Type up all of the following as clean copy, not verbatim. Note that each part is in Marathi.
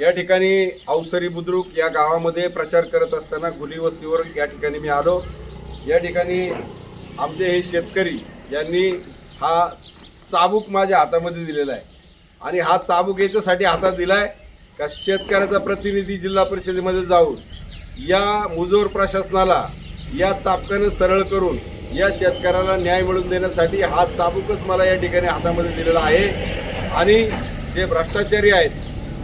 या ठिकाणी अवसरी बुद्रुक या गावामध्ये प्रचार करत असताना गुली वस्तीवर या ठिकाणी मी आलो। या ठिकाणी आमचे हे शेतकरी यांनी हा चाबूक माझ्या हातामध्ये दिलेला आहे आणि हा चाबूक याच्यासाठी हातात दिला आहे का शेतकऱ्याचा प्रतिनिधी जिल्हा परिषदेमध्ये जाऊन या मुजोर प्रशासनाला या चाबकानं सरळ करून या शेतकऱ्याला न्याय मिळवून देण्यासाठी हा चाबूकच मला या ठिकाणी हातामध्ये दिलेला आहे। आणि जे भ्रष्टाचारी आहेत,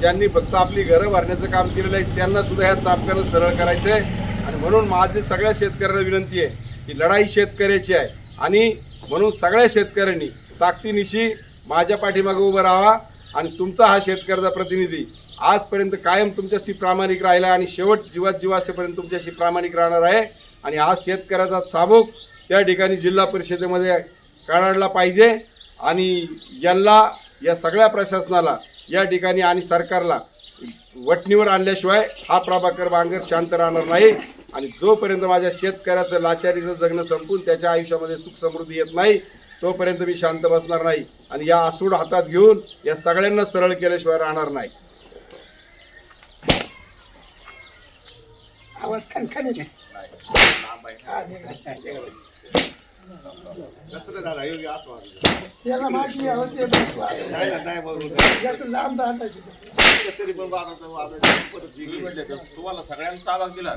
ज्यांनी फक्त आपली घरं भरण्याचं काम केलेलं आहे, त्यांना सुद्धा ह्या चाबकानं सरळ करायचं आहे। आणि म्हणून माझी सगळ्या शेतकऱ्यांना विनंती आहे की लढाई शेतकऱ्याची आहे आणि म्हणून सगळ्या शेतकऱ्यांनी ताकदीनिशी माझ्या पाठीमागे उभं राहावा आणि तुमचा हा शेतकऱ्याचा प्रतिनिधी आजपर्यंत कायम तुमच्याशी प्रामाणिक राहिला आणि शेवट जीव असेपर्यंत तुमच्याशी प्रामाणिक राहणार आहे। आणि हा शेतकऱ्याचा चाबूक त्या ठिकाणी जिल्हा परिषदेमध्ये काढला पाहिजे आणि या सगळ्या प्रशासनाला या ठिकाणी आणि सरकारला वटणीवर आणल्याशिवाय हा प्रभाकर बांगर शांत राहणार नाही। आणि जोपर्यंत माझ्या शेतकऱ्याचं लाचारीचं जगणं संपून त्याच्या आयुष्यामध्ये सुख समृद्धी येत नाही तोपर्यंत मी शांत बसणार नाही आणि या आसूड हातात घेऊन या सगळ्यांना सरळ केल्याशिवाय राहणार नाही। आवाज खनखनी नाही। त्याला माझी होते लांब तुम्हाला सगळ्यांना चालक दिला।